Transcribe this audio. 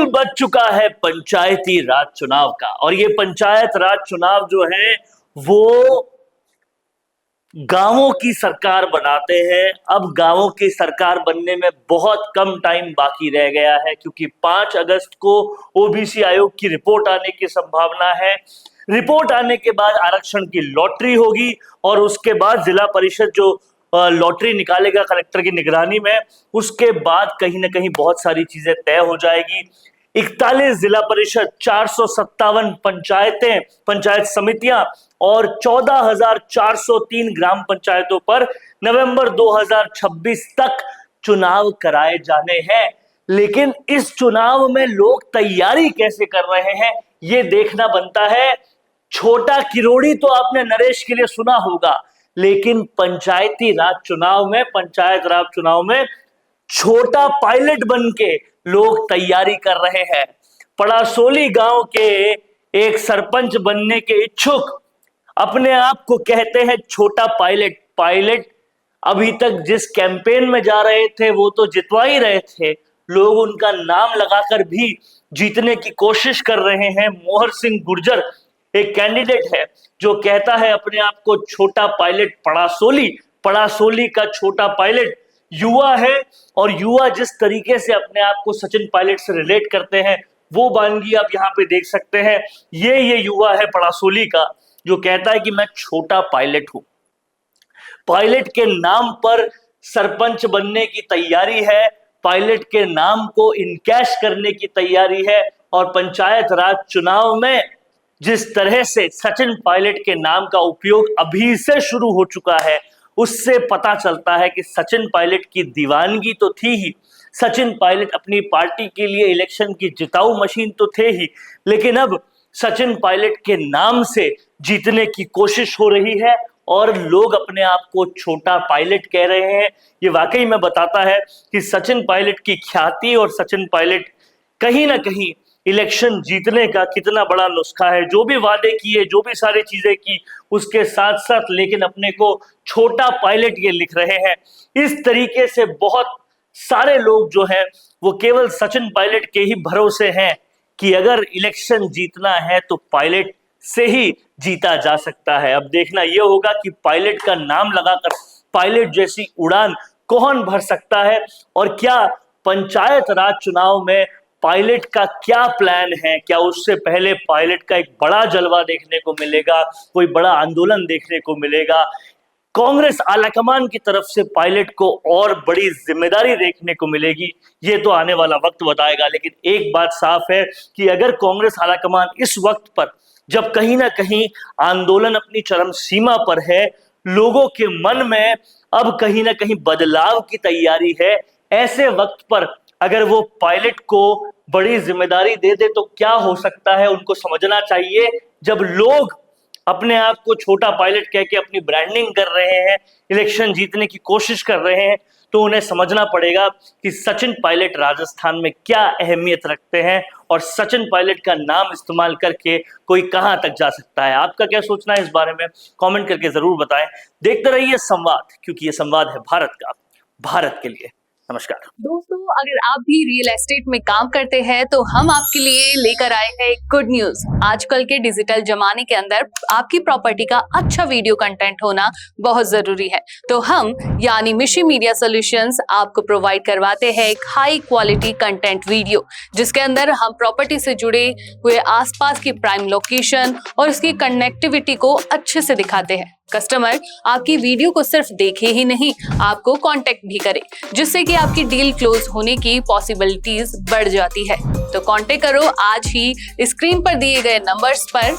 बिगुल बज चुका है पंचायती राज चुनाव का। और ये पंचायत राज चुनाव जो है वो गांवों की सरकार बनाते हैं। अब गांवों की सरकार बनने में बहुत कम टाइम बाकी रह गया है, क्योंकि 5 अगस्त को ओबीसी आयोग की रिपोर्ट आने की संभावना है। रिपोर्ट आने के बाद आरक्षण की लॉटरी होगी और उसके बाद जिला परिषद जो लॉटरी निकालेगा कलेक्टर की निगरानी में, उसके बाद कहीं ना कहीं बहुत सारी चीजें तय हो जाएगी। 41 जिला परिषद, 457 पंचायतें, पंचायत समितियां और 14,403 ग्राम पंचायतों पर नवंबर 2026 तक चुनाव कराए जाने हैं। लेकिन इस चुनाव में लोग तैयारी कैसे कर रहे हैं ये देखना बनता है। छोटा किरोड़ी तो आपने नरेश के लिए सुना होगा, लेकिन पंचायती राज चुनाव में, पंचायत राज चुनाव में छोटा पायलट बन के लोग तैयारी कर रहे हैं। पड़ासोली गांव के एक सरपंच बनने के इच्छुक अपने आप को कहते हैं छोटा पायलट। पायलट अभी तक जिस कैंपेन में जा रहे थे वो तो जितवा ही रहे थे, लोग उनका नाम लगाकर भी जीतने की कोशिश कर रहे हैं। मोहर सिंह गुर्जर एक कैंडिडेट है जो कहता है अपने आप को छोटा पायलट। पड़ासोली का छोटा पायलट युवा है, और युवा जिस तरीके से अपने आप को सचिन पायलट से रिलेट करते हैं वो वानगी आप यहाँ पे देख सकते हैं। ये युवा है पड़ासोली का जो कहता है कि मैं छोटा पायलट हूं। पायलट के नाम पर सरपंच बनने की तैयारी है, पायलट के नाम को इनकैश करने की तैयारी है। और पंचायत राज चुनाव में जिस तरह से सचिन पायलट के नाम का उपयोग अभी से शुरू हो चुका है, उससे पता चलता है कि सचिन पायलट की दीवानगी तो थी ही, सचिन पायलट अपनी पार्टी के लिए इलेक्शन की जिताऊ मशीन तो थे ही, लेकिन अब सचिन पायलट के नाम से जीतने की कोशिश हो रही है और लोग अपने आप को छोटा पायलट कह रहे हैं। ये वाकई में बताता है कि सचिन पायलट की ख्याति और सचिन पायलट कहीं ना कहीं इलेक्शन जीतने का कितना बड़ा नुस्खा है। जो भी वादे किए, जो भी सारी चीजें की, उसके साथ साथ लेकिन अपने को छोटा पायलट ये लिख रहे हैं। इस तरीके से बहुत सारे लोग जो हैं वो केवल सचिन पायलट के ही भरोसे हैं कि अगर इलेक्शन जीतना है तो पायलट से ही जीता जा सकता है। अब देखना यह होगा कि पायलट का नाम लगाकर पायलट जैसी उड़ान कौन भर सकता है, और क्या पंचायत राज चुनाव में पायलट का क्या प्लान है। क्या उससे पहले पायलट का एक बड़ा जलवा देखने को मिलेगा, कोई बड़ा आंदोलन देखने को मिलेगा, कांग्रेस आलाकमान की तरफ से पायलट को और बड़ी जिम्मेदारी देखने को मिलेगी, ये तो आने वाला वक्त बताएगा। लेकिन एक बात साफ है कि अगर कांग्रेस आलाकमान इस वक्त पर, जब कहीं ना कहीं आंदोलन अपनी चरम सीमा पर है, लोगों के मन में अब कहीं ना कहीं बदलाव की तैयारी है, ऐसे वक्त पर अगर वो पायलट को बड़ी जिम्मेदारी दे दे तो क्या हो सकता है, उनको समझना चाहिए। जब लोग अपने आप को छोटा पायलट कह के अपनी ब्रांडिंग कर रहे हैं, इलेक्शन जीतने की कोशिश कर रहे हैं, तो उन्हें समझना पड़ेगा कि सचिन पायलट राजस्थान में क्या अहमियत रखते हैं और सचिन पायलट का नाम इस्तेमाल करके कोई कहां तक जा सकता है। आपका क्या सोचना है इस बारे में, कमेंट करके जरूर बताएं। देखते रहिए संवाद, क्योंकि ये संवाद है भारत का, भारत के लिए। नमस्कार दोस्तों, अगर आप भी रियल एस्टेट में काम करते हैं तो हम आपके लिए लेकर आए हैं एक गुड न्यूज। आजकल के डिजिटल जमाने के अंदर आपकी प्रॉपर्टी का अच्छा वीडियो कंटेंट होना बहुत जरूरी है। तो हम यानी मिशी मीडिया सॉल्यूशंस आपको प्रोवाइड करवाते हैं एक हाई क्वालिटी कंटेंट वीडियो, जिसके अंदर हम प्रॉपर्टी से जुड़े हुए आसपास की प्राइम लोकेशन और उसकी कनेक्टिविटी को अच्छे से दिखाते हैं। कस्टमर आपकी वीडियो को सिर्फ देखे ही नहीं, आपको कांटेक्ट भी करे, जिससे कि आपकी डील क्लोज होने की पॉसिबिलिटीज बढ़ जाती है। तो कांटेक्ट करो आज ही स्क्रीन पर दिए गए नंबर्स पर।